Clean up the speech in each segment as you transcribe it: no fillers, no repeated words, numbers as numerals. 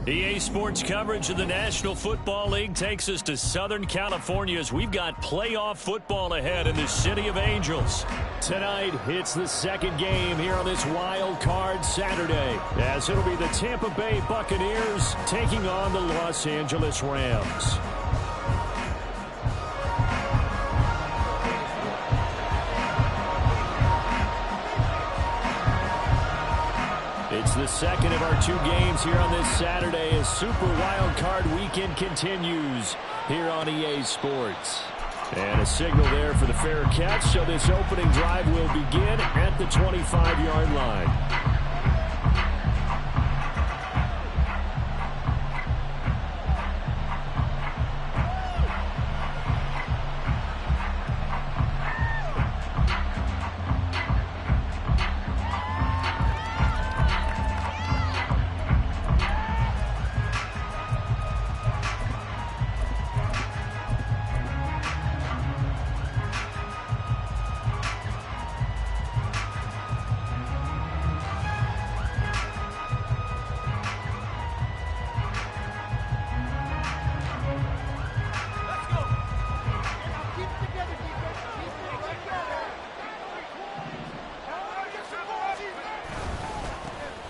EA Sports coverage of the National Football League takes us to Southern California as we've got playoff football ahead in the City of Angels. Tonight, it's the second game here on this wild card Saturday, as it'll be the Tampa Bay Buccaneers taking on the Los Angeles Rams. It's the second of our two games here on this Saturday as Super Wild Card Weekend continues here on EA Sports. And a signal there for the fair catch, so this opening drive will begin at the 25-yard line.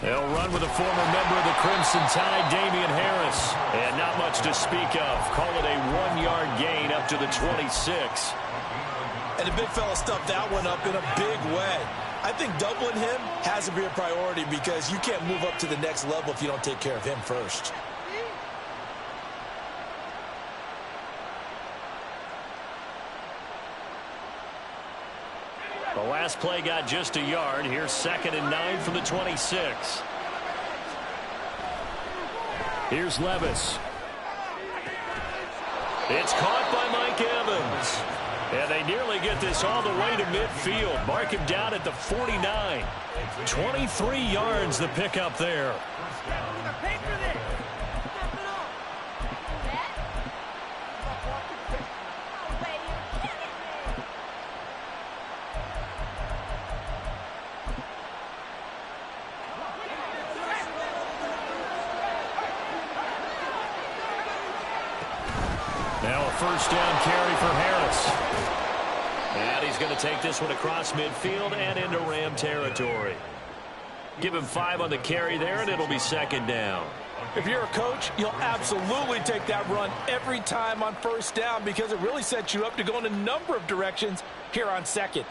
They'll run with a former member of the Crimson Tide, Damian Harris. And not much to speak of. Call it a 1-yard gain up to the 26. And the big fella stuffed that one up in a big way. I think doubling him has to be a priority because you can't move up to the next level if you don't take care of him first. The last play got just a yard. Here's 2nd and 9 from the 26. Here's Levis. It's caught by Mike Evans. And they nearly get this all the way to midfield. Mark him down at the 49. 23 yards the pickup there. Now a first down carry for Harris. And he's going to take this one across midfield and into Ram territory. Give him 5 on the carry there, and it'll be 2nd down. If you're a coach, you'll absolutely take that run every time on first down because it really sets you up to go in a number of directions here on 2nd.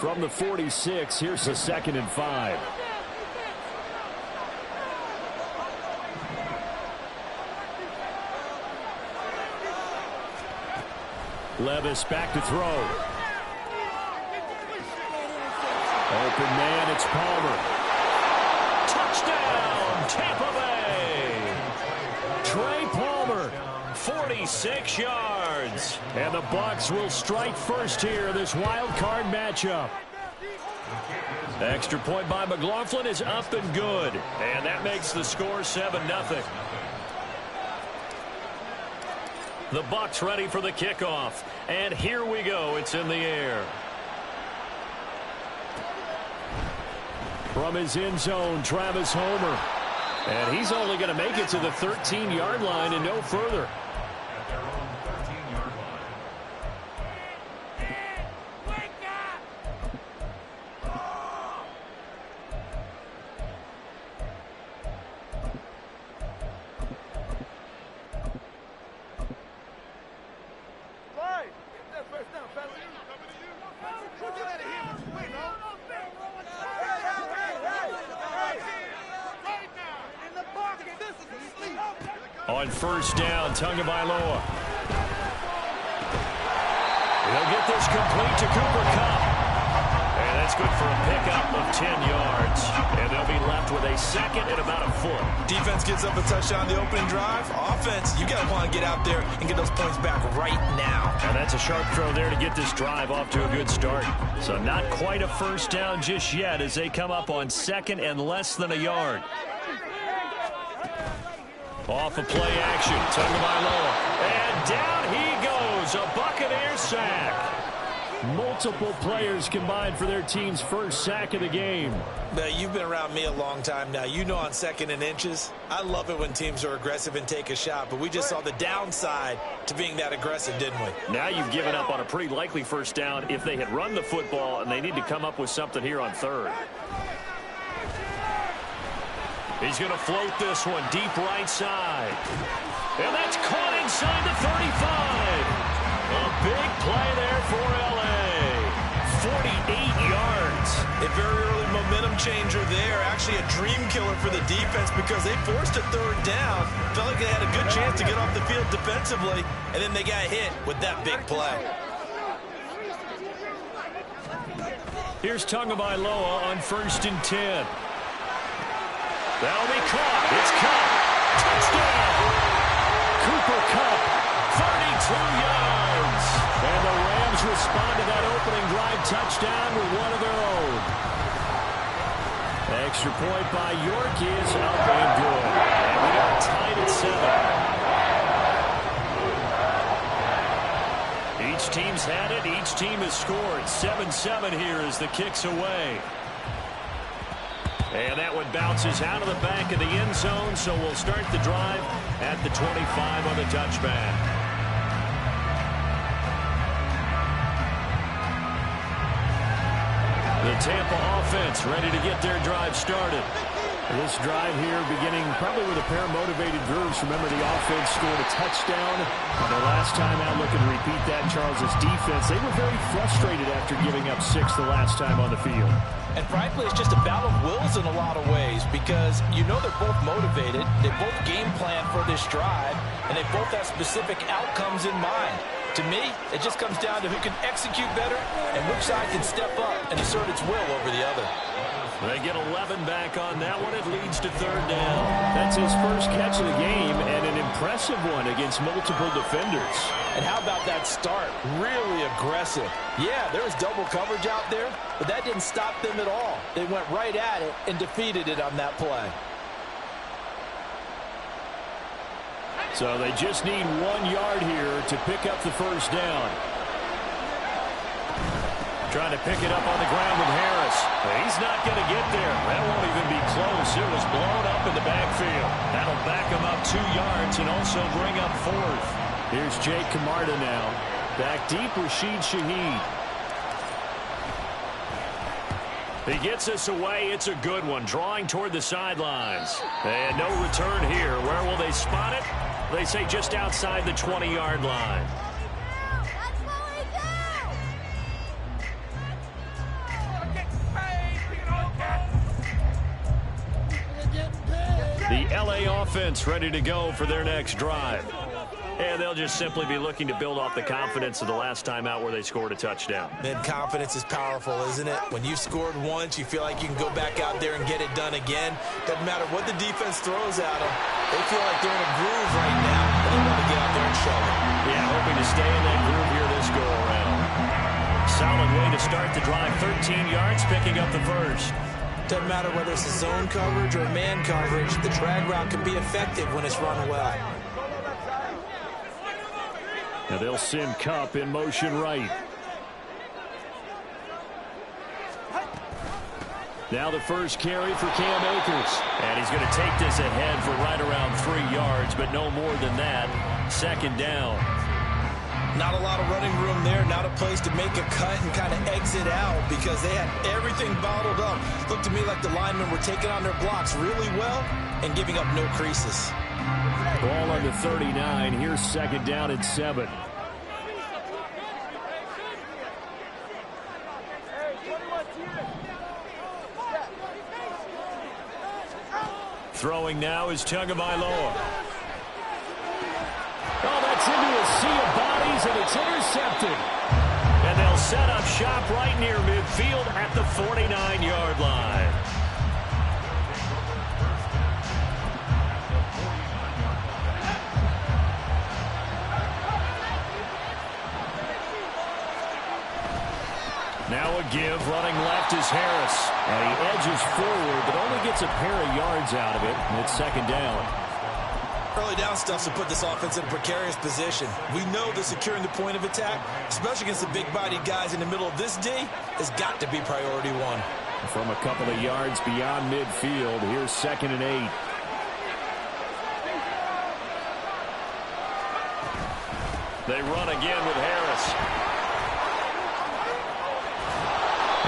From the 46, here's a 2nd and 5. Levis back to throw. Open man, it's Palmer. Touchdown, Tampa Bay. Trey Palmer, 46 yards. And the Bucs will strike first here in this wild card matchup. Extra point by McLaughlin is up and good. And that makes the score 7-0. The Bucs ready for the kickoff. And here we go. It's in the air. From his end zone, Travis Homer. And he's only going to make it to the 13-yard line and no further. On first down, Tagovailoa. He'll get this complete to Cooper Kupp. And that's good for a pickup of 10 yards. And they'll be left with a 2nd and about a foot. Defense gets up a touchdown the opening drive. Offense, you got to want to get out there and get those points back right now. And that's a sharp throw there to get this drive off to a good start. So not quite a first down just yet as they come up on 2nd and less than a yard. Off of play action, Tagovailoa, and down he goes. throws. A Buccaneer sack. Multiple players combined for their team's first sack of the game. Now, you've been around me a long time now. You know on 2nd and inches, I love it when teams are aggressive and take a shot, but we just saw the downside to being that aggressive, didn't we? Now you've given up on a pretty likely first down if they had run the football, and they need to come up with something here on 3rd. He's going to float this one deep right side. And that's caught inside the 35. A big play there for L.A. 48 yards. A very early momentum changer there. Actually a dream killer for the defense because they forced a 3rd down. Felt like they had a good chance to get off the field defensively, and then they got hit with that big play. Here's Tagovailoa on 1st and 10. That'll be caught. It's caught. Touchdown. Cooper Kupp, 32 yards. And the Rams respond to that opening drive touchdown with one of their own. Extra point by York is up and good. And we are tied at 7. Each team's had it. Each team has scored. 7-7 here as the kick's away. And that one bounces out of the back of the end zone, so we'll start the drive at the 25 on the touchback. The Tampa offense ready to get their drive started. This drive here beginning probably with a pair of motivated groups. Remember, the offense scored a touchdown. And the last time out, looking to repeat that, Charles's defense, they were very frustrated after giving up 6 the last time on the field. And frankly, it's just a battle of wills in a lot of ways because you know they're both motivated. They both game plan for this drive, and they both have specific outcomes in mind. To me, it just comes down to who can execute better and which side can step up and assert its will over the other. They get 11 back on that one. It leads to 3rd down. That's his first catch of the game, and an impressive one against multiple defenders. And how about that start? Really aggressive. Yeah, there was double coverage out there, but that didn't stop them at all. They went right at it and defeated it on that play. So they just need 1 yard here to pick up the first down. Trying to pick it up on the ground with Harris. He's not going to get there. That won't even be close. It was blown up in the backfield. That'll back him up 2 yards and also bring up 4th. Here's Jake Camarda now. Back deep, Rashid Shaheed. He gets us away. It's a good one. Drawing toward the sidelines. And no return here. Where will they spot it? They say just outside the 20-yard line. The L.A. offense ready to go for their next drive. And they'll just simply be looking to build off the confidence of the last time out where they scored a touchdown. Man, confidence is powerful, isn't it? When you've scored once, you feel like you can go back out there and get it done again. Doesn't matter what the defense throws at them. They feel like they're in a groove right now, and they want to get out there and show it. Yeah, hoping to stay in that groove here this go-around. Solid way to start the drive. 13 yards, picking up the first. Doesn't matter whether it's a zone coverage or man coverage. The drag route can be effective when it's run well. Now they'll send Kupp in motion right. Now the first carry for Cam Akers. And he's going to take this ahead for right around 3 yards, but no more than that. 2nd down. Not a lot of running room there. Not a place to make a cut and kind of exit out because they had everything bottled up. Looked to me like the linemen were taking on their blocks really well and giving up no creases. Ball on the 39. Here's 2nd down and 7. Throwing now is Tagovailoa. Oh, that's into a sea of bodies, and it's intercepted. And they'll set up shop right near midfield at the 49-yard line. Now a give, running left is Harris. And he edges forward, but only gets a pair of yards out of it, and it's 2nd down. Early down stuff to put this offense in a precarious position. We know that securing the point of attack, especially against the big-bodied guys in the middle of this D, has got to be priority one. From a couple of yards beyond midfield, here's 2nd and 8. They run again with Harris.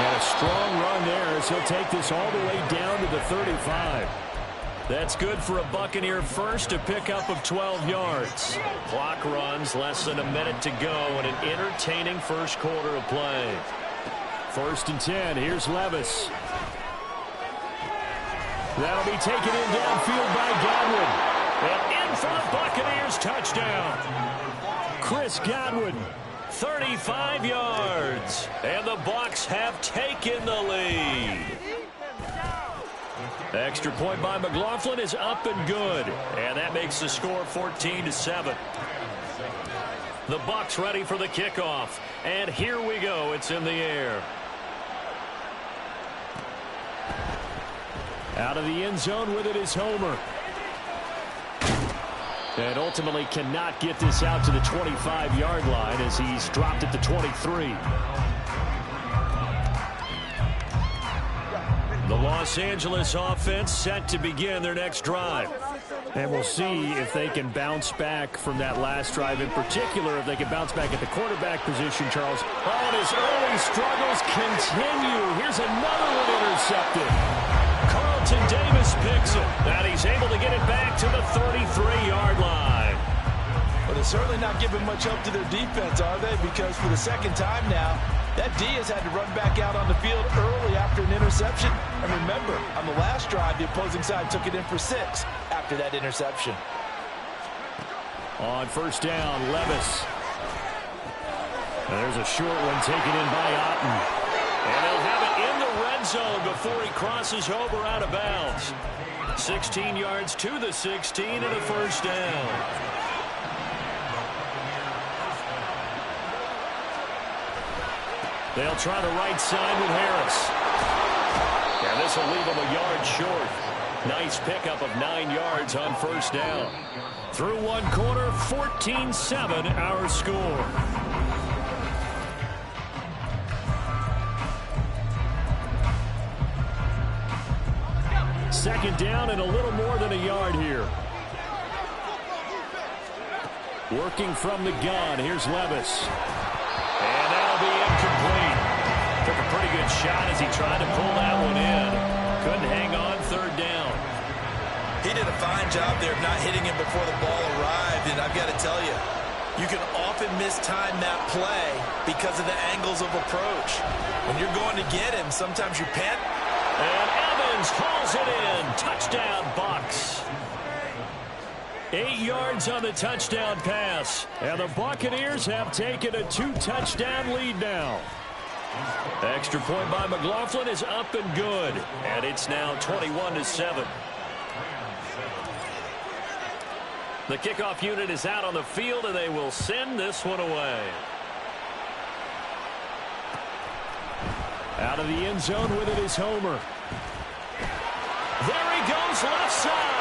And a strong run there as he'll take this all the way down to the 35. That's good for a Buccaneer first, a pickup of 12 yards. Clock runs, less than a minute to go in an entertaining first quarter of play. 1st and 10, here's Levis. That'll be taken in downfield by Godwin. And in for the Buccaneers, touchdown. Chris Godwin, 35 yards. And the Bucs have taken the lead. Extra point by McLaughlin is up and good. And that makes the score 14-7. The Bucs ready for the kickoff. And here we go. It's in the air. Out of the end zone with it is Homer. And ultimately cannot get this out to the 25-yard line as he's dropped at the 23. The Los Angeles offense set to begin their next drive. And we'll see if they can bounce back from that last drive. In particular, if they can bounce back at the quarterback position, Charles. Oh, and his early struggles continue. Here's another one intercepted. Carlton Davis picks it. And he's able to get it back to the 33-yard line. Well, they're certainly not giving much help to their defense, are they? Because for the second time now, that D has had to run back out on the field early after an interception. And remember, on the last drive, the opposing side took it in for 6 after that interception. On 1st down, Levis. And there's a short one taken in by Otten. And they'll have it in the red zone before he crosses over out of bounds. 16 yards to the 16 and a 1st down. They'll try the right side with Harris. And this will leave him a yard short. Nice pickup of 9 yards on 1st down. Through one quarter, 14-7 our score. Second down and a little more than a yard here. Working from the gun, here's Levis. And that'll be incomplete. Took a pretty good shot as he tried to pull that one in. Couldn't hang on 3rd down. He did a fine job there of not hitting him before the ball arrived. And I've got to tell you, you can often mistime that play because of the angles of approach. When you're going to get him, sometimes you panic. And Evans hauls it in. Touchdown, Bucs. 8 yards on the touchdown pass. And the Buccaneers have taken a 2-touchdown lead now. Extra point by McLaughlin is up and good. And it's now 21-7. The kickoff unit is out on the field, and they will send this one away. Out of the end zone with it is Homer. There he goes left side.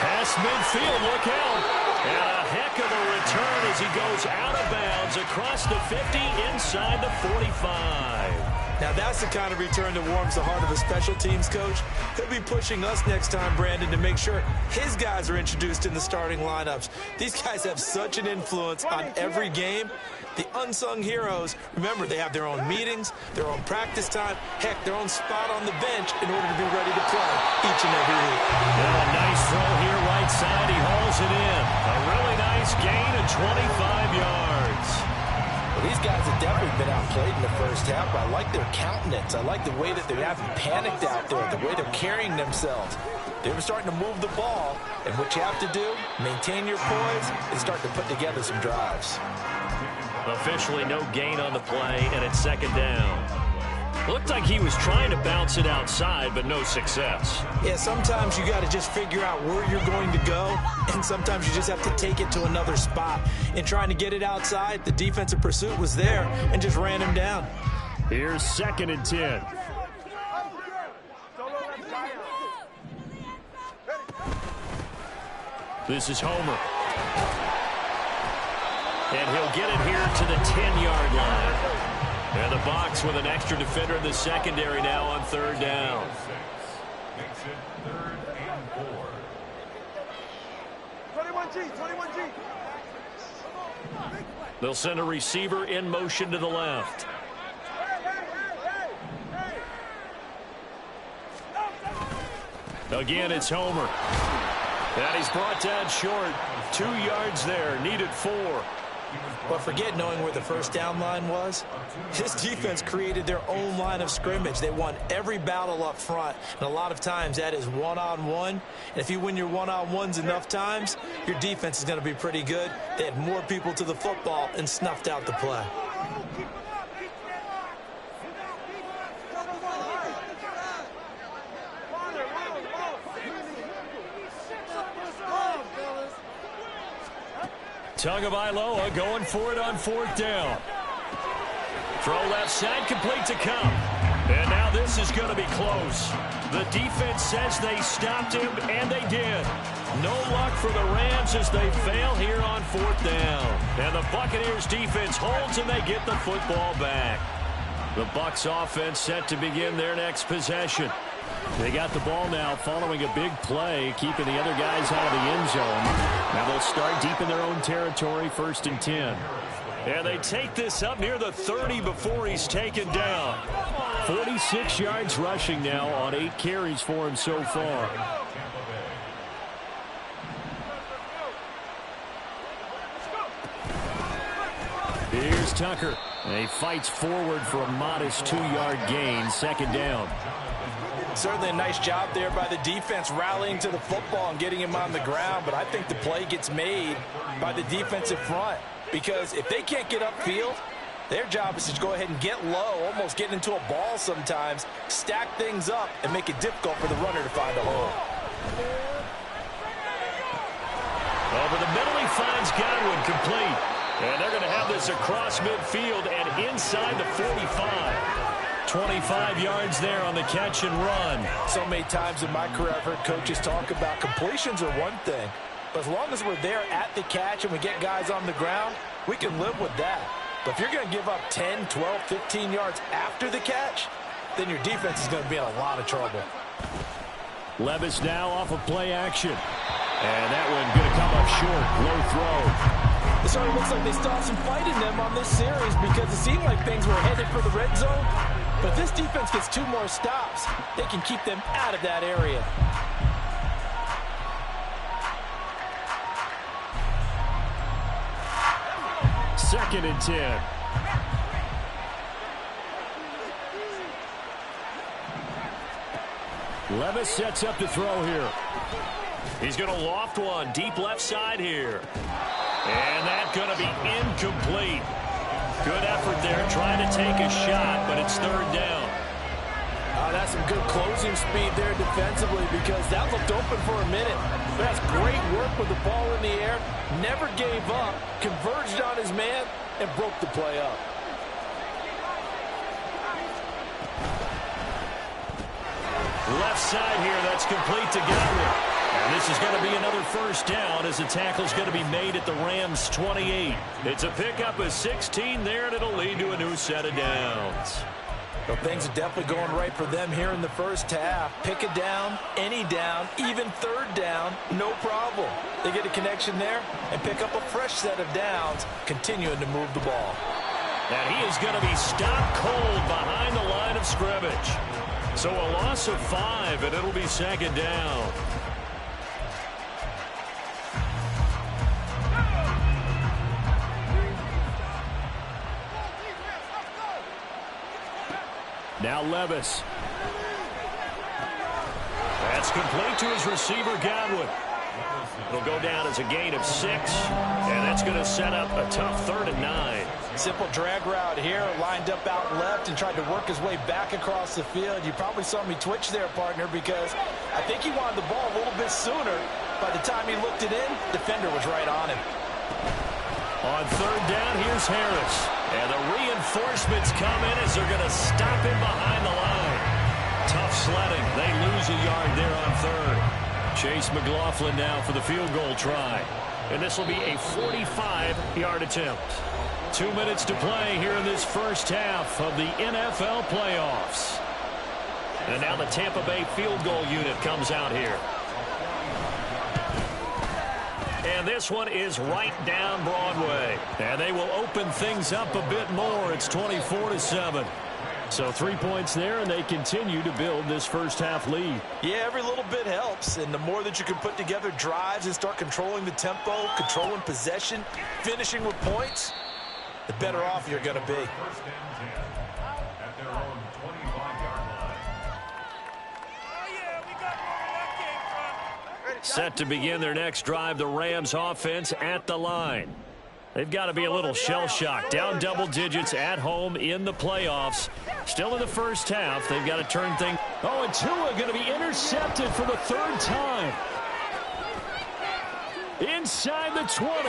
Past midfield, look out. And a heck of a return as he goes out of bounds across the 50 inside the 45. Now that's the kind of return that warms the heart of a special teams coach. He'll be pushing us next time, Brandon, to make sure his guys are introduced in the starting lineups. These guys have such an influence on every game. The unsung heroes, remember, they have their own meetings, their own practice time, heck, their own spot on the bench in order to be ready to play each and every week. And a nice throw here right side. He hauls it in. A really nice gain of 25 yards. Well, these guys have definitely been outplayed in the first half, but I like their countenance. I like the way that they haven't panicked out there, the way they're carrying themselves. They were starting to move the ball, and what you have to do, maintain your poise and start to put together some drives. Officially no gain on the play, and it's 2nd down. Looked like he was trying to bounce it outside, but no success. Yeah, sometimes you got to just figure out where you're going to go, and sometimes you just have to take it to another spot. In trying to get it outside, the defensive pursuit was there and just ran him down. Here's 2nd and 10. This is Homer. And he'll get it here to the 10-yard line. And the Bucs with an extra defender in the secondary now on third down. Makes it 3rd and 4. 21G. They'll send a receiver in motion to the left. Again, it's Homer. And he's brought down short. 2 yards there. Needed 4. But forget knowing where the first down line was. This defense created their own line of scrimmage. They won every battle up front. And a lot of times that is one-on-one. And if you win your one-on-ones enough times, your defense is going to be pretty good. They had more people to the football and snuffed out the play. Tagovailoa going for it on 4th down. Throw left side, complete to Cup. And now this is going to be close. The defense says they stopped him, and they did. No luck for the Rams as they fail here on 4th down. And the Buccaneers defense holds, and they get the football back. The Bucs offense set to begin their next possession. They got the ball now following a big play, keeping the other guys out of the end zone. Now they'll start deep in their own territory, 1st and 10. And they take this up near the 30 before he's taken down. 46 yards rushing now on 8 carries for him so far. Here's Tucker. And he fights forward for a modest 2-yard gain, 2nd down. Certainly a nice job there by the defense rallying to the football and getting him on the ground, but I think the play gets made by the defensive front because if they can't get upfield, their job is to go ahead and get low, almost get into a ball sometimes, stack things up, and make it difficult for the runner to find a hole. Over the middle, he finds Godwin complete. And they're going to have this across midfield and inside the 45. 25 yards there on the catch and run. So many times in my career I've heard coaches talk about completions are one thing, but as long as we're there at the catch and we get guys on the ground, we can live with that. But if you're going to give up 10, 12, 15 yards after the catch, then your defense is going to be in a lot of trouble. Levis now off of play action. And that one going to come up short. Low throw. It certainly looks like they still have some fight in them on this series because it seemed like things were headed for the red zone. But if this defense gets 2 more stops, they can keep them out of that area. Second and 10. Levis sets up to throw here. He's going to loft one deep left side here. And that's going to be incomplete. Good effort there trying to take a shot, but it's 3rd down. That's some good closing speed there defensively because that looked open for a minute. But that's great work with the ball in the air. Never gave up, converged on his man, and broke the play up. Left side here, that's complete to Godwin. And this is going to be another 1st down as the tackle's going to be made at the Rams' 28. It's a pickup of 16 there, and it'll lead to a new set of downs. Well, things are definitely going right for them here in the first half. Pick a down, any down, even 3rd down, no problem. They get a connection there and pick up a fresh set of downs, continuing to move the ball. And he is going to be stopped cold behind the line of scrimmage. So a loss of 5, and it'll be 2nd down. Now Levis. That's complete to his receiver, Godwin. It'll go down as a gain of 6, and that's going to set up a tough 3rd and 9. Simple drag route here, lined up out left and tried to work his way back across the field. You probably saw me twitch there, partner, because I think he wanted the ball a little bit sooner. By the time he looked it in, defender was right on him. On 3rd down, here's Harris. And the reinforcements come in as they're going to stop him behind the line. Tough sledding. They lose a yard there on 3rd. Chase McLaughlin now for the field goal try. And this will be a 45-yard attempt. 2 minutes to play here in this first half of the NFL playoffs. And now the Tampa Bay field goal unit comes out here. And this one is right down Broadway. And they will open things up a bit more. It's 24-7. So 3 points there, and they continue to build this first half lead. Yeah, every little bit helps. And the more that you can put together drives and start controlling the tempo, controlling possession, finishing with points, the better off you're going to be. First and 10 at their own 25-yard line. Set to begin their next drive, the Rams offense at the line. They've got to be a little shell-shocked. Down double digits at home in the playoffs. Still in the first half. They've got to turn things. Oh, and Tua going to be intercepted for the third time. Inside the 20.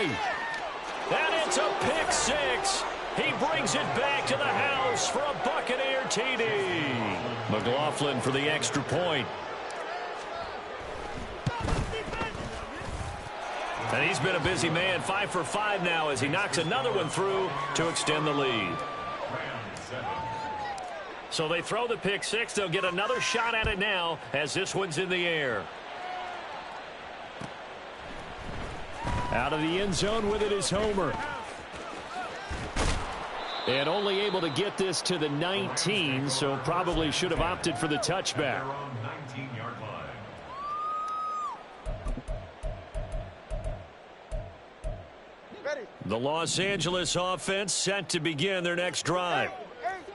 And it's a pick six. He brings it back to the house for a Buccaneer TD. McLaughlin for the extra point. And he's been a busy man, 5 for 5 now as he knocks another one through to extend the lead. So they throw the pick six. They'll get another shot at it now as this one's in the air. Out of the end zone with it is Homer. And only able to get this to the 19, so probably should have opted for the touchback. The Los Angeles offense set to begin their next drive.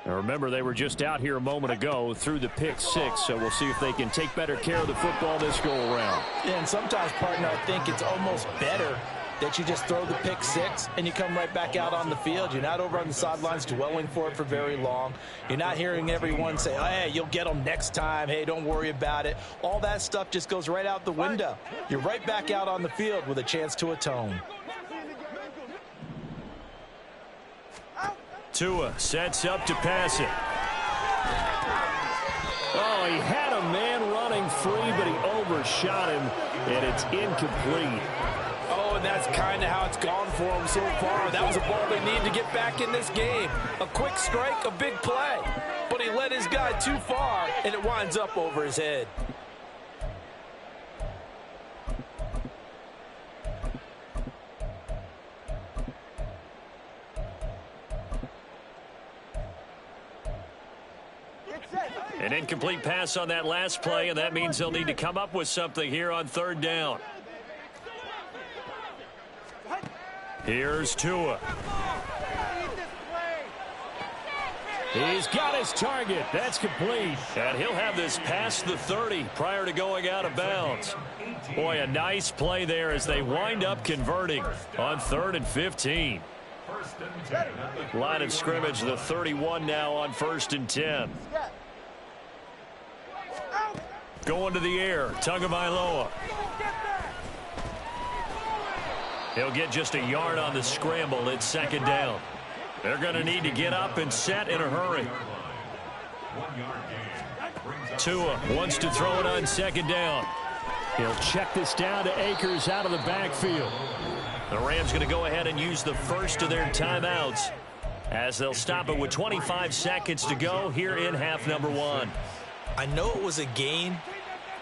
Now remember, they were just out here a moment ago through the pick six, so we'll see if they can take better care of the football this go-around. Yeah, and sometimes, partner, I think it's almost better that you just throw the pick six and you come right back out on the field. You're not over on the sidelines dwelling for it for very long. You're not hearing everyone say, oh, hey, you'll get them next time. Hey, don't worry about it. All that stuff just goes right out the window. You're right back out on the field with a chance to atone. Tua sets up to pass it. Oh, he had a man running free, but he overshot him, and it's incomplete. Oh, and that's kind of how it's gone for him so far. That was a ball they need to get back in this game. A quick strike, a big play. But he led his guy too far, and it winds up over his head. An incomplete pass on that last play, and that means they'll need to come up with something here on third down. Here's Tua. He's got his target. That's complete. And he'll have this past the 30 prior to going out of bounds. Boy, a nice play there as they wind up converting on 3rd and 15. Line of scrimmage, the 31 now on 1st and 10. Going to the air, Tagovailoa. He'll get just a yard on the scramble. It's 2nd down. They're going to need to get up and set in a hurry. Tua wants to throw it on 2nd down. He'll check this down to Akers out of the backfield. The Rams going to go ahead and use the first of their timeouts as they'll stop it with 25 seconds to go here in half number 1. I know it was a gain,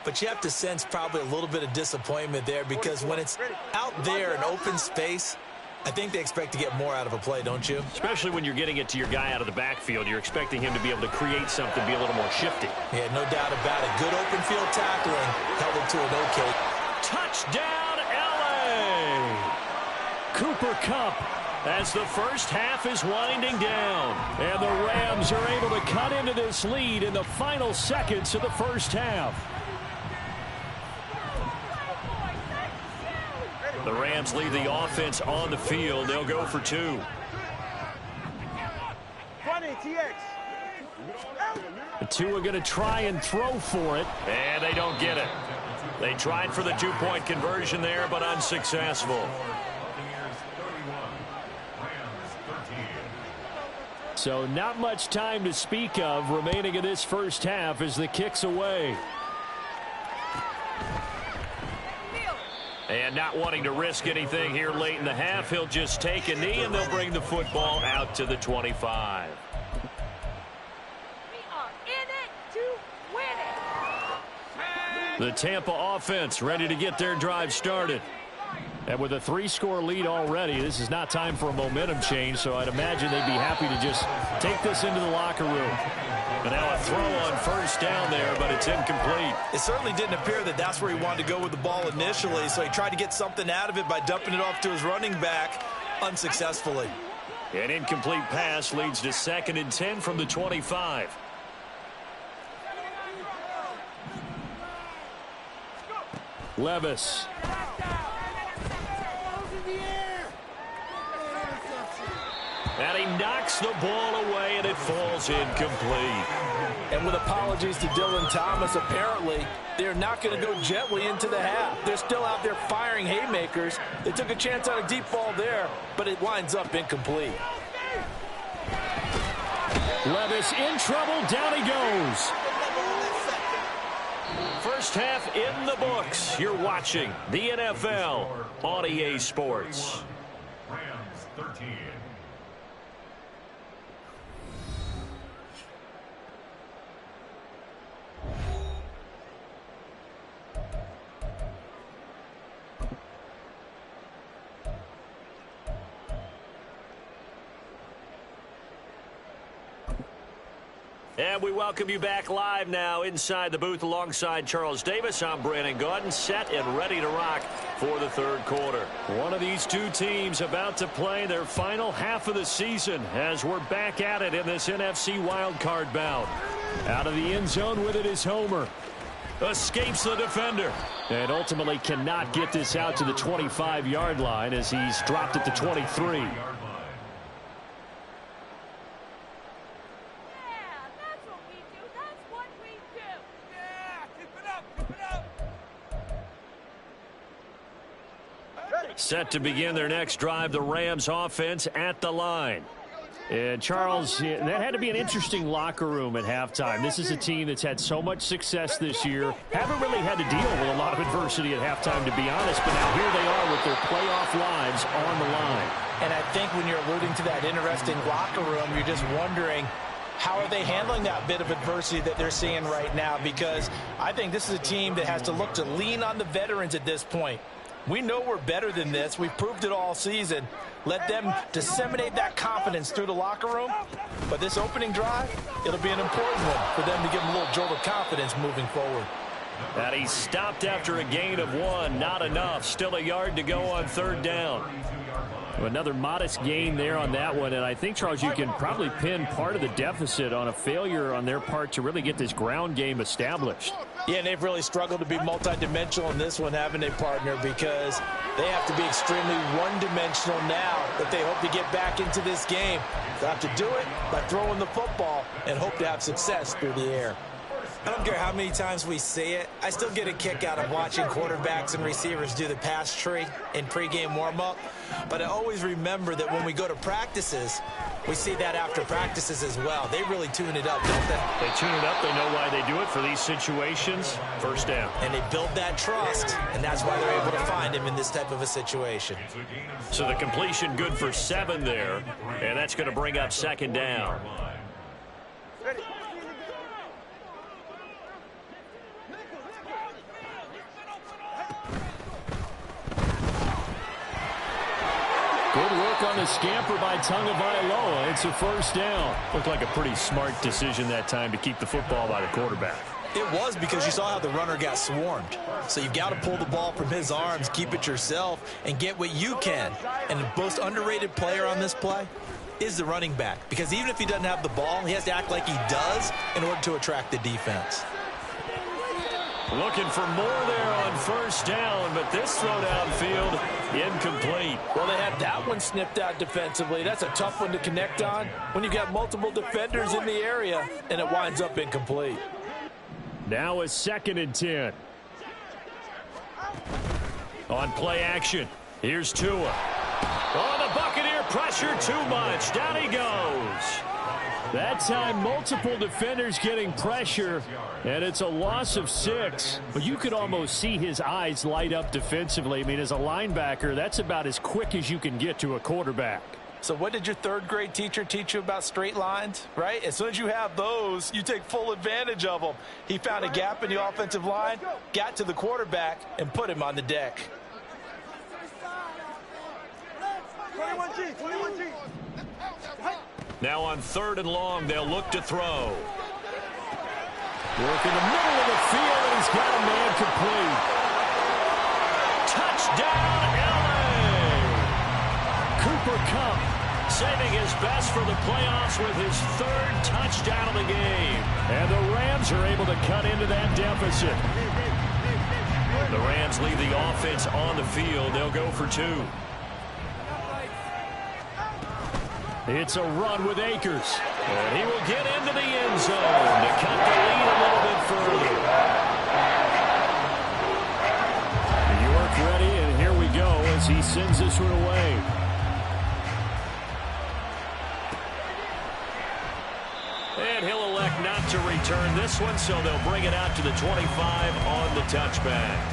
but you have to sense probably a little bit of disappointment there because when it's out there in open space, I think they expect to get more out of a play, don't you? Especially when you're getting it to your guy out of the backfield. You're expecting him to be able to create something, be a little more shifty. Yeah, no doubt about it. Good open field tackling. Held it to an okay. Touchdown, L.A. Cooper Kupp as the first half is winding down. And the Rams are able to cut into this lead in the final seconds of the first half. The Rams leave the offense on the field. They'll go for 2. The 2 are going to try and throw for it, and they don't get it. They tried for the 2-point conversion there, but unsuccessful. So not much time to speak of remaining in this first half as the kick's away. And not wanting to risk anything here late in the half, he'll just take a knee, and they'll bring the football out to the 25. We are in it to win it. The Tampa offense ready to get their drive started. And with a 3-score lead already, this is not time for a momentum change, so I'd imagine they'd be happy to just take this into the locker room. And now a throw on first down there, but it's incomplete. It certainly didn't appear that that's where he wanted to go with the ball initially, so he tried to get something out of it by dumping it off to his running back unsuccessfully. An incomplete pass leads to 2nd and 10 from the 25. Levis. And he knocks the ball away, and it falls incomplete. And with apologies to Dylan Thomas, apparently they're not going to go gently into the half. They're still out there firing haymakers. They took a chance on a deep ball there, but it winds up incomplete. Levis in trouble. Down he goes. First half in the books. You're watching the NFL on EA Sports. Rams 13. And we welcome you back live now inside the booth alongside Charles Davis. I'm Brandon Gaudin, set and ready to rock for the third quarter. One of these two teams about to play their final half of the season as we're back at it in this NFC wildcard bout. Out of the end zone with it is Homer. Escapes the defender. And ultimately cannot get this out to the 25-yard line as he's dropped it to 23. Set to begin their next drive, the Rams offense at the line. And Charles, that had to be an interesting locker room at halftime. This is a team that's had so much success this year. Haven't really had to deal with a lot of adversity at halftime, to be honest. But now here they are with their playoff lives on the line. And I think when you're alluding to that interesting locker room, you're just wondering, how are they handling that bit of adversity that they're seeing right now? Because I think this is a team that has to look to lean on the veterans at this point. We know we're better than this. We've proved it all season. Let them disseminate that confidence through the locker room. But this opening drive, it'll be an important one for them to give them a little jolt of confidence moving forward. And he stopped after a gain of 1. Not enough. Still a yard to go on third down. Another modest gain there on that one. And I think, Charles, you can probably pin part of the deficit on a failure on their part to really get this ground game established. Yeah, and they've really struggled to be multidimensional in this one, haven't they, partner? Because they have to be extremely one-dimensional now if they hope to get back into this game. They'll have to do it by throwing the football and hope to have success through the air. I don't care how many times we say it, I still get a kick out of watching quarterbacks and receivers do the pass tree in pregame warm-up. But I always remember that when we go to practices, we see that after practices as well. They really tune it up, don't they? They tune it up. They know why they do it for these situations. First down. And they build that trust, and that's why they're able to find him in this type of a situation. So the completion good for 7 there, and that's going to bring up second down. Good work on the scamper by Tagovailoa. It's a first down. Looked like a pretty smart decision that time to keep the football by the quarterback. It was, because you saw how the runner got swarmed. So you've got to pull the ball from his arms, keep it yourself, and get what you can. And the most underrated player on this play is the running back. Because even if he doesn't have the ball, he has to act like he does in order to attract the defense. Looking for more there on first down, but this throw downfield incomplete. Well, they had that one snipped out defensively. That's a tough one to connect on when you got multiple defenders in the area, and it winds up incomplete. Now a 2nd and 10. On play action, here's Tua. Oh, the Buccaneer pressure too much. Down he goes. That time, multiple defenders getting pressure, and it's a loss of 6. But you could almost see his eyes light up defensively. I mean, as a linebacker, that's about as quick as you can get to a quarterback. So what did your third-grade teacher teach you about straight lines, right? As soon as you have those, you take full advantage of them. He found a gap in the offensive line, got to the quarterback, and put him on the deck. 21G, 21G. Now on 3rd and long, they'll look to throw. Work in the middle of the field, and he's got a man complete. Touchdown, LA! Cooper Kupp saving his best for the playoffs with his 3rd touchdown of the game. And the Rams are able to cut into that deficit. The Rams leave the offense on the field. They'll go for 2. It's a run with Akers. And he will get into the end zone to cut the lead a little bit further. York ready, and here we go as he sends this one away. And he'll elect not to return this one, so they'll bring it out to the 25 on the touchback.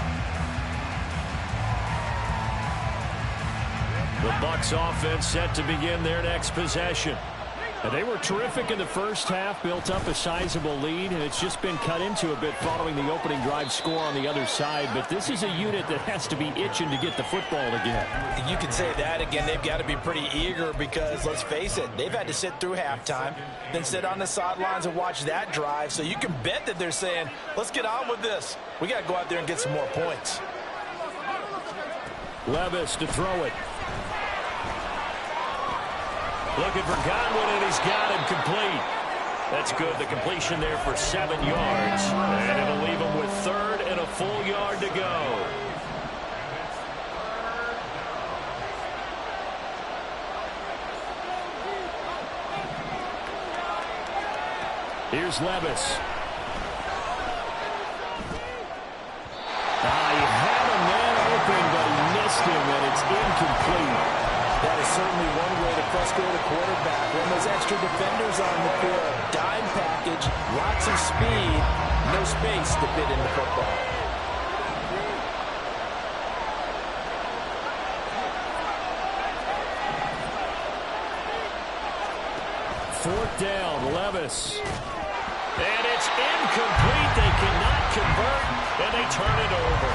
The Bucs offense set to begin their next possession. And they were terrific in the first half, built up a sizable lead, and it's just been cut into a bit following the opening drive score on the other side. But this is a unit that has to be itching to get the football again. You can say that again. They've got to be pretty eager because, let's face it, they've had to sit through halftime, then sit on the sidelines and watch that drive. So you can bet that they're saying, let's get on with this. We got to go out there and get some more points. Levis to throw it. Looking for Godwin, and he's got him complete. That's good. The completion there for 7 yards. And it'll leave him with 3rd and a full yard to go. Here's Levis. He had a man open, but he missed him, and it's incomplete. That is certainly one way to frustrate a quarterback. When those extra defenders on the field, dime package, lots of speed, no space to fit in the football. Fourth down, Levis. And it's incomplete. They cannot convert, and they turn it over.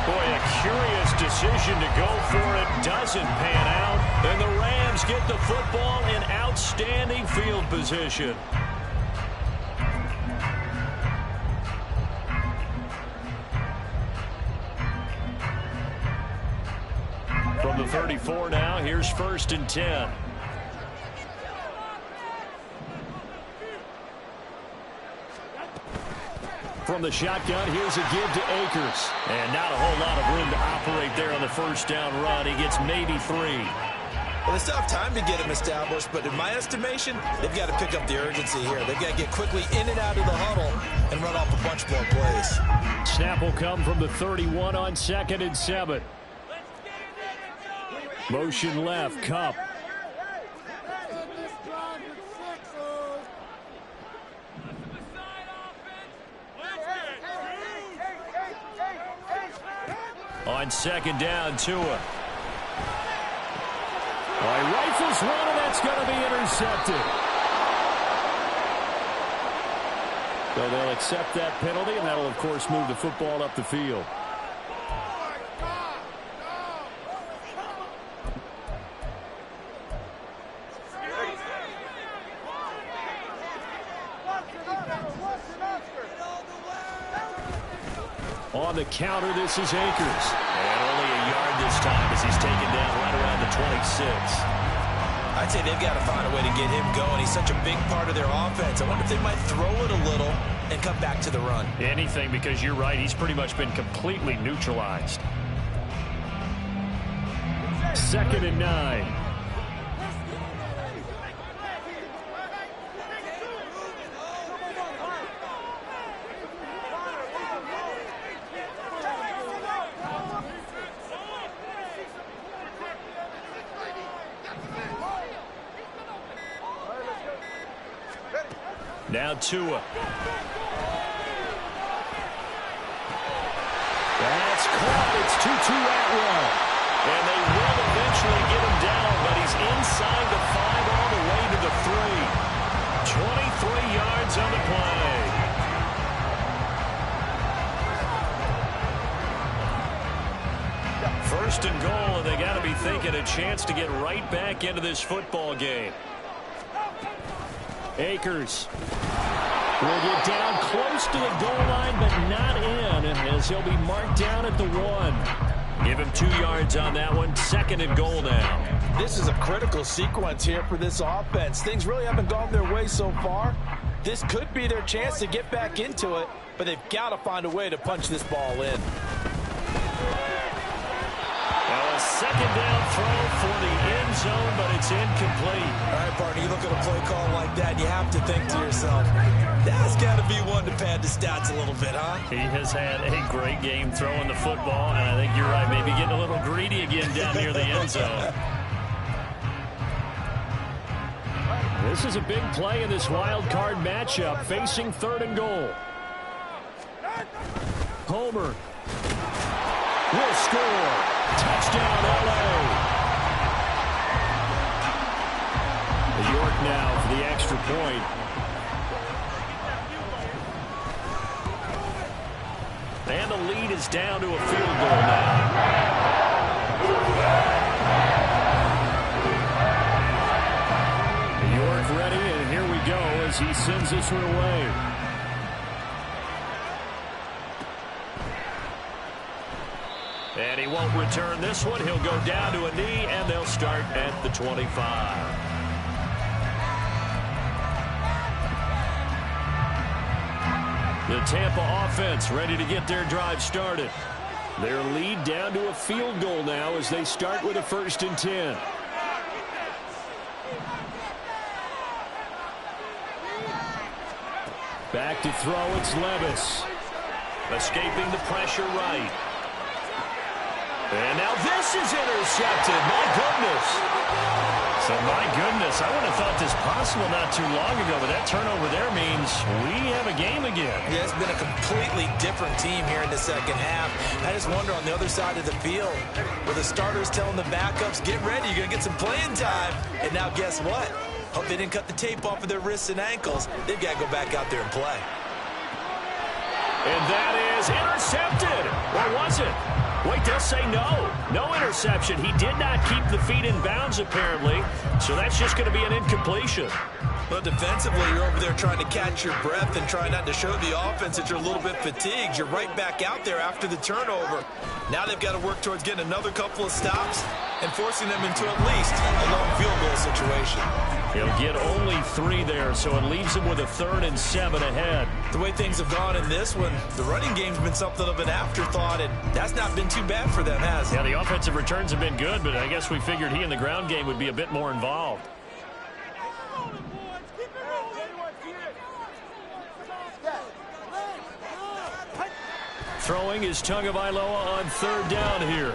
Boy, a curious decision to go for it. Doesn't pan out. And the Rams get the football in outstanding field position. From the 34 now, here's 1st and 10. From the shotgun, here's a give to Akers. And not a whole lot of room to operate there on the first down run. He gets maybe 3. Well, they still have time to get him established, but in my estimation, they've got to pick up the urgency here. They've got to get quickly in and out of the huddle and run off a bunch more plays. Snap will come from the 31 on 2nd and 7. Motion left, Kupp. On 2nd down, Tua. He rifles one, and that's going to be intercepted. So they'll accept that penalty, and that'll, of course, move the football up the field. On the counter, this is Akers. And only a yard this time as he's taken down right around the 26. I'd say they've got to find a way to get him going. He's such a big part of their offense. I wonder if they might throw it a little and come back to the run. Anything, because you're right. He's pretty much been completely neutralized. 2nd and 9. Now Tua. That's caught. It's 2-2 Atwell. And they will eventually get him down, but he's inside the 5 all the way to the 3. 23 yards on the play. First and goal, and they got to be thinking a chance to get right back into this football game. Akers will get down close to the goal line, but not in, as he'll be marked down at the 1. Give him 2 yards on that one. Second and goal now. This is a critical sequence here for this offense. Things really haven't gone their way so far. This could be their chance to get back into it, but they've got to find a way to punch this ball in. Now a second down throw for the end zone, but it's incomplete. All right, partner, you look at a play call like that, and you have to think to yourself, that's got to be one to pad the stats a little bit, huh? He has had a great game throwing the football, and I think you're right, maybe getting a little greedy again down near the end zone. This is a big play in this wild card matchup, facing third and goal. Homer will score. Touchdown, L.A. York now for the extra point. And the lead is down to a field goal now. York ready, and here we go as he sends this one away. And he won't return this one. He'll go down to a knee, and they'll start at the 25. The Tampa offense ready to get their drive started. Their lead down to a field goal now as they start with a 1st and 10. Back to throw, it's Levis. Escaping the pressure right. And now this is intercepted. My goodness. So, my goodness, I wouldn't have thought this possible not too long ago, but that turnover there means we have a game again. Yeah, it's been a completely different team here in the second half. I just wonder on the other side of the field, where the starters telling the backups, get ready, you're going to get some playing time. And now guess what? Hope they didn't cut the tape off of their wrists and ankles. They've got to go back out there and play. And that is intercepted. Or was it? Wait, they'll say no. No interception. He did not keep the feet in bounds, apparently. So that's just going to be an incompletion. Well, defensively, you're over there trying to catch your breath and trying not to show the offense that you're a little bit fatigued. You're right back out there after the turnover. Now they've got to work towards getting another couple of stops and forcing them into at least a long field goal situation. He'll get only 3 there, so it leaves him with a 3rd and 7 ahead. The way things have gone in this one, the running game's been something of an afterthought, and that's not been too bad for them, has it? Yeah, the offensive returns have been good, but I guess we figured he in the ground game would be a bit more involved. Throwing is Tagovailoa on 3rd down here.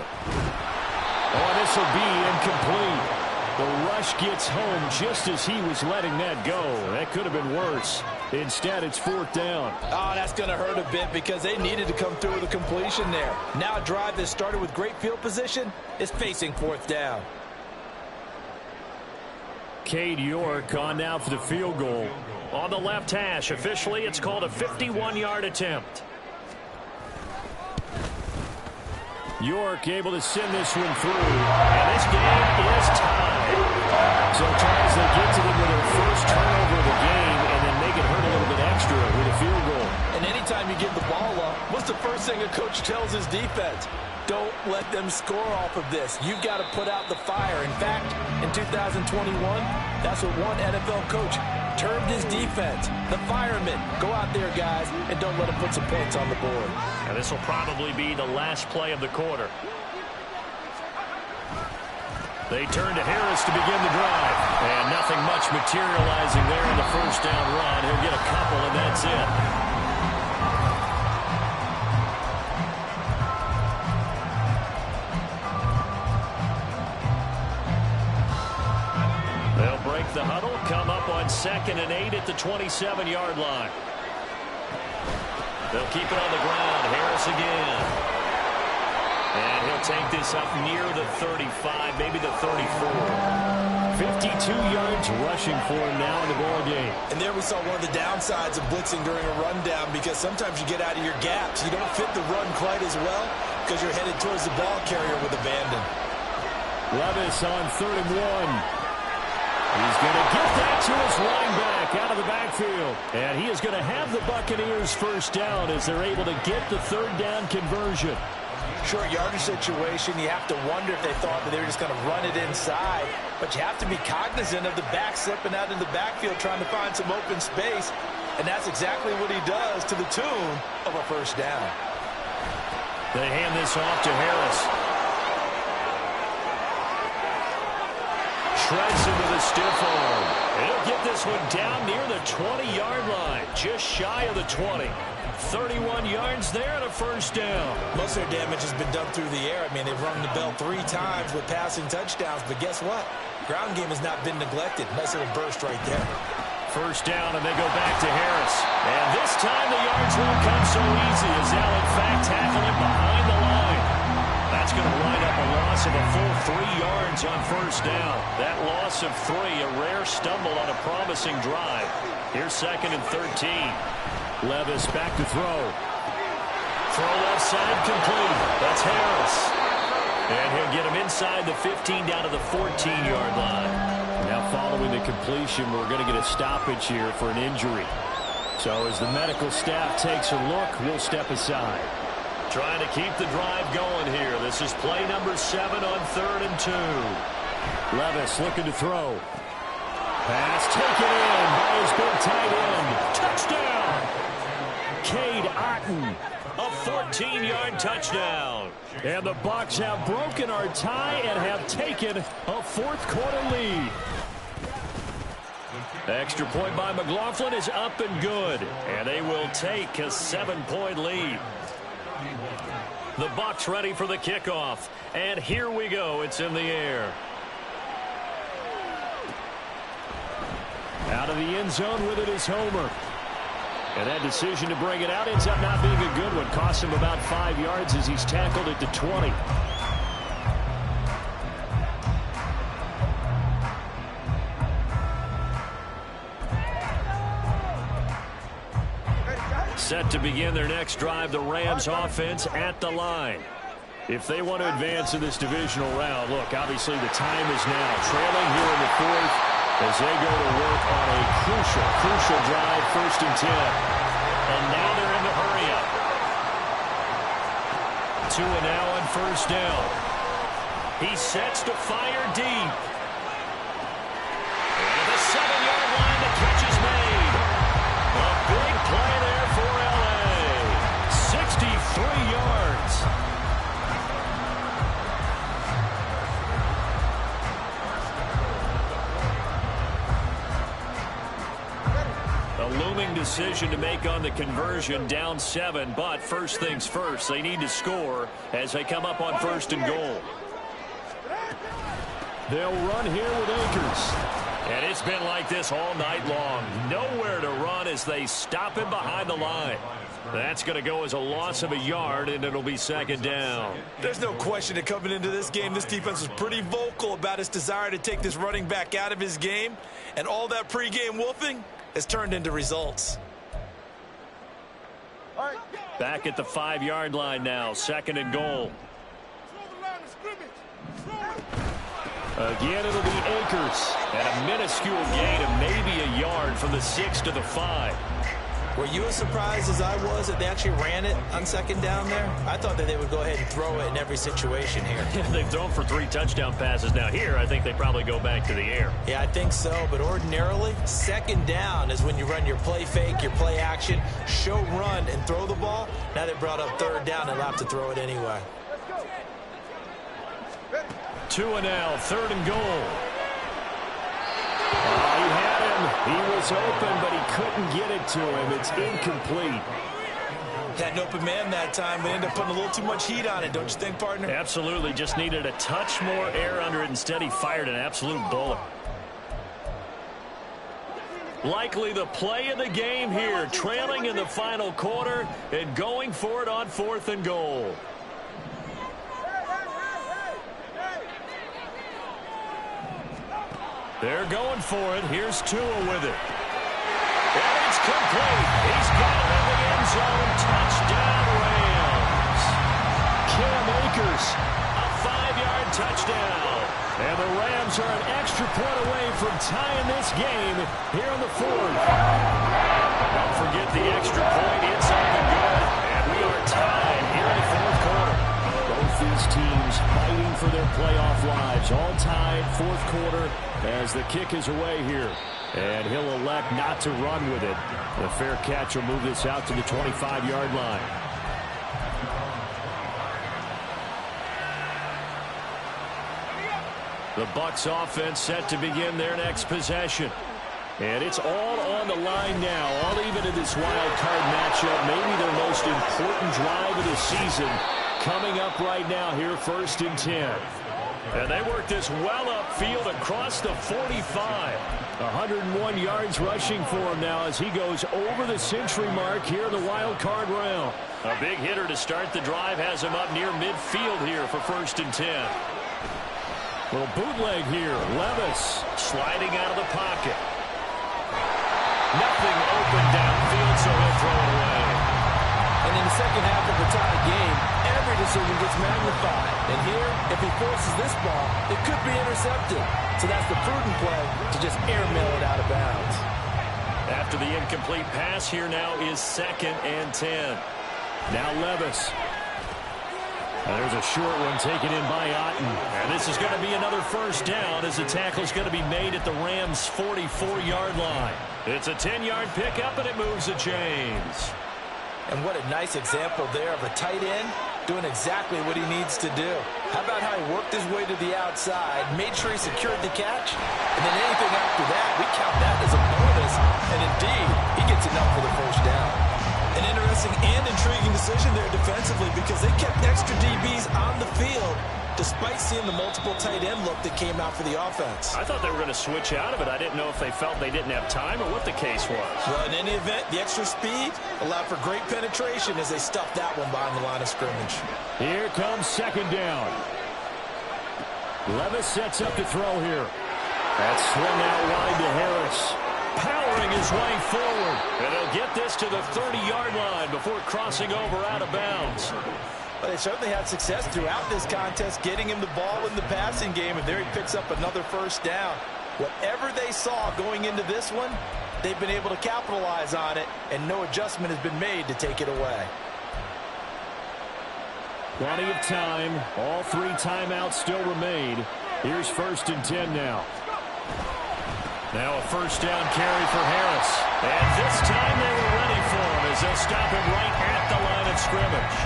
Oh, this will be incomplete. The rush gets home just as he was letting that go. That could have been worse. Instead, it's 4th down. Oh, that's going to hurt a bit because they needed to come through with a completion there. Now a drive that started with great field position is facing 4th down. Cade York on now for the field goal. On the left hash, officially, it's called a 51-yard attempt. York able to send this one through. And this game is tied. So, Charles, they get to them with their first turnover of the game and then make it hurt a little bit extra with a field goal. And anytime you give the ball up, what's the first thing a coach tells his defense? Don't let them score off of this. You've got to put out the fire. In fact, in 2021, that's what one NFL coach termed his defense. The firemen. Go out there, guys, and don't let them put some points on the board. Now, this will probably be the last play of the quarter. They turn to Harris to begin the drive. And nothing much materializing there in the first down run. He'll get a couple, and that's it. They'll break the huddle, come up on 2nd and 8 at the 27-yard line. They'll keep it on the ground. Harris again. And he'll take this up near the 35, maybe the 34. 52 yards rushing for him now in the ball game. And there we saw one of the downsides of blitzing during a rundown, because sometimes you get out of your gaps. You don't fit the run quite as well because you're headed towards the ball carrier with abandon. Levis on 3rd and 1. He's going to get that to his lineback out of the backfield. And he is going to have the Buccaneers first down as they're able to get the 3rd down conversion. Short yardage situation, you have to wonder if they thought that they were just going to run it inside. But you have to be cognizant of the back slipping out in the backfield trying to find some open space. And that's exactly what he does, to the tune of a first down. They hand this off to Harris. Shreds into the stiff arm. He'll get this one down near the 20-yard line, just shy of the 20. 31 yards there and a first down. Most of their damage has been done through the air. I mean, they've rung the bell 3 times with passing touchdowns, but guess what? Ground game has not been neglected. Nice little burst right there. First down, and they go back to Harris. And this time the yards won't come so easy as they'll, in fact, tackle him behind the line. That's going to wind up a loss of a full 3 yards on first down. That loss of 3, a rare stumble on a promising drive. Here's 2nd and 13. Levis back to throw. Throw left side complete. That's Harris. And he'll get him inside the 15 down to the 14-yard line. Now following the completion, we're going to get a stoppage here for an injury. So as the medical staff takes a look, we'll step aside. Trying to keep the drive going here. This is play number 7 on 3rd and 2. Levis looking to throw. Pass taken in by his big tight end. Touchdown! Cade Otton, a 14-yard touchdown. And the Bucs have broken our tie and have taken a 4th quarter lead. The extra point by McLaughlin is up and good. And they will take a 7-point lead. The Bucs ready for the kickoff. And here we go. It's in the air. Out of the end zone with it is Homer. And that decision to bring it out ends up not being a good one. Costs him about 5 yards as he's tackled at the 20. Set to begin their next drive, the Rams offense at the line. If they want to advance in this divisional round, look, obviously the time is now. Trailing here in the 4th as they go to work on a crucial drive, 1st and 10. And now they're in the hurry-up. 2 and now on first down. He sets to fire deep. And at the 7-yard line, the catch is made. A big play there for L.A. 63 yards. A looming decision to make on the conversion, down 7, but first things first, they need to score as they come up on 1st and goal. They'll run here with Akers. And it's been like this all night long. Nowhere to run as they stop him behind the line. That's going to go as a loss of a yard, and it'll be 2nd down. There's no question that coming into this game, this defense was pretty vocal about its desire to take this running back out of his game. And all that pregame wolfing has turned into results. Back at the 5-yard line now, 2nd and goal. Again, it'll be Akers. And a minuscule gain of maybe a yard from the 6 to the 5. Were you as surprised as I was that they actually ran it on 2nd down there? I thought that they would go ahead and throw it in every situation here. They've thrown for 3 touchdown passes. Now here, I think they probably go back to the air. Yeah, I think so. But ordinarily, 2nd down is when you run your play fake, your play action, show run, and throw the ball. Now they brought up 3rd down and allowed to throw it anyway. 2 and now, 3rd and goal. He had him. He was open, but he couldn't get it to him. It's incomplete. Had an open man that time, but ended up putting a little too much heat on it, don't you think, partner? Absolutely. Just needed a touch more air under it. Instead, he fired an absolute bullet. Likely the play of the game here, trailing in the final quarter and going for it on 4th and goal. They're going for it. Here's Tua with it. And it's complete. He's got it in the end zone. Touchdown, Rams. Cam Akers, a 5-yard touchdown. And the Rams are an extra point away from tying this game here in the 4th. Don't forget the extra point. It's up and good. And we are tied here in the 4th quarter. Both these teams fighting for their playoff lives. All tied, 4th quarter, as the kick is away here. And he'll elect not to run with it. The fair catch will move this out to the 25-yard line. The Bucs offense set to begin their next possession. And it's all on the line now, all even in this wild card matchup. Maybe their most important drive of the season coming up right now here, 1st and 10. And they work this well upfield across the 45. 101 yards rushing for him now as he goes over the century mark here in the wild card round. A big hitter to start the drive has him up near midfield here for 1st and 10. Little bootleg here. Levis sliding out of the pocket. Nothing open downfield, so he'll throw it away. And in the second half of the tie game, every decision gets magnified. And here, if he forces this ball, it could be intercepted. So that's the prudent play to just airmail it out of bounds. After the incomplete pass, here now is 2nd and 10. Now Levis. And there's a short one taken in by Otten. And this is going to be another 1st down as the tackle is going to be made at the Rams' 44-yard line. It's a 10-yard pickup, and it moves the chains. And what a nice example there of a tight end doing exactly what he needs to do. How about how he worked his way to the outside, made sure he secured the catch, and then anything after that, we count that as a bonus. And indeed, he gets enough for the 1st down. An interesting and intriguing decision there defensively because they kept extra DBs on the field despite seeing the multiple tight end look that came out for the offense. I thought they were going to switch out of it. I didn't know if they felt they didn't have time or what the case was. Well, in any event, the extra speed allowed for great penetration as they stuffed that one behind the line of scrimmage. Here comes 2nd down. Levis sets up to throw here. That's swung out wide to Harris. Powering his way forward. And he'll get this to the 30-yard line before crossing over out of bounds. But they certainly had success throughout this contest, getting him the ball in the passing game, and there he picks up another 1st down. Whatever they saw going into this one, they've been able to capitalize on it, and no adjustment has been made to take it away. Plenty of time. All 3 timeouts still remain. Here's 1st and 10 now. Now a 1st down carry for Harris. And this time they were ready for him as they'll stop him right at the line of scrimmage.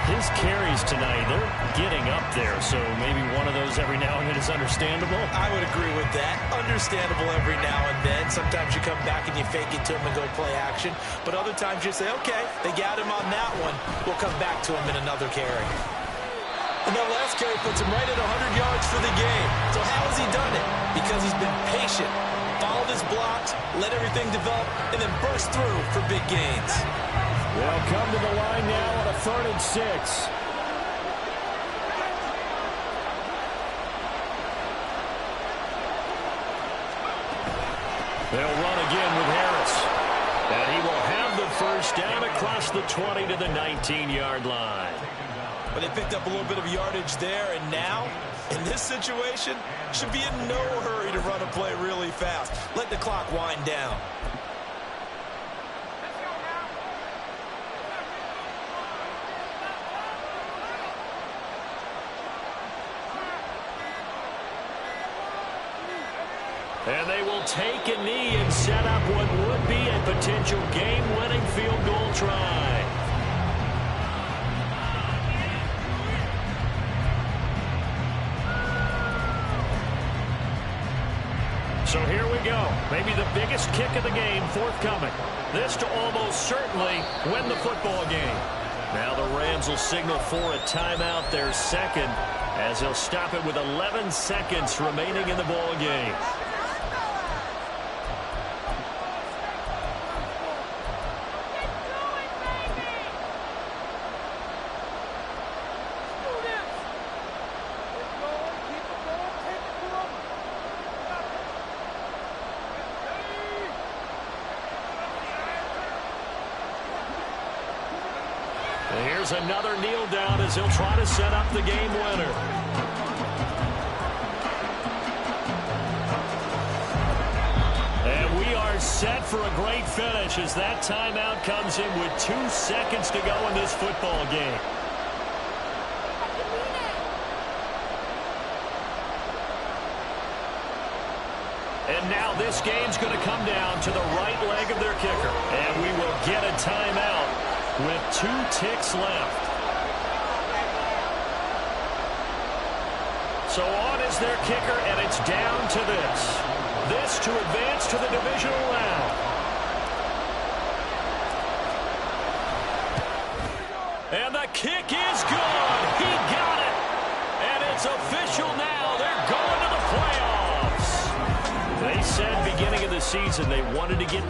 His carries tonight, they're getting up there, so maybe one of those every now and then is understandable. I would agree with that. Understandable every now and then. Sometimes you come back and you fake it to him and go play action. But other times you say, okay, they got him on that one. We'll come back to him in another carry. And that last carry puts him right at 100 yards for the game. So how has he done it? Because he's been patient, followed his blocks, let everything develop, and then burst through for big gains. They'll come to the line now on a 3rd and 6. They'll run again with Harris. And he will have the 1st down across the 20 to the 19-yard line. But they picked up a little bit of yardage there, and now, in this situation, should be in no hurry to run a play really fast. Let the clock wind down. And they will take a knee and set up what would be a potential game-winning field goal try. So here we go. Maybe the biggest kick of the game forthcoming. This to almost certainly win the football game. Now the Rams will signal for a timeout, their 2nd, as they'll stop it with 11 seconds remaining in the ball game. And here's another kneel down as he'll try to set up the game winner. And we are set for a great finish as that timeout comes in with 2 seconds to go in this football game. And now this game's going to come down to the right leg of their kicker. And we will get a timeout with 2 ticks left. So on is their kicker, and it's down to this. This to advance to the divisional round. And the kick is good. He got it. And it's official now. They're going to the playoffs. They said beginning of the season they wanted to get...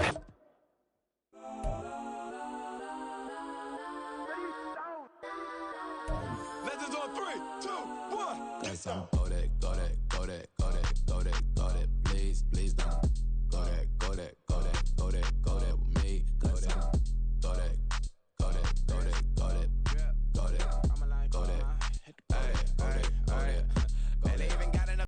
Legends on 3, 2, 1. Get some. Go that.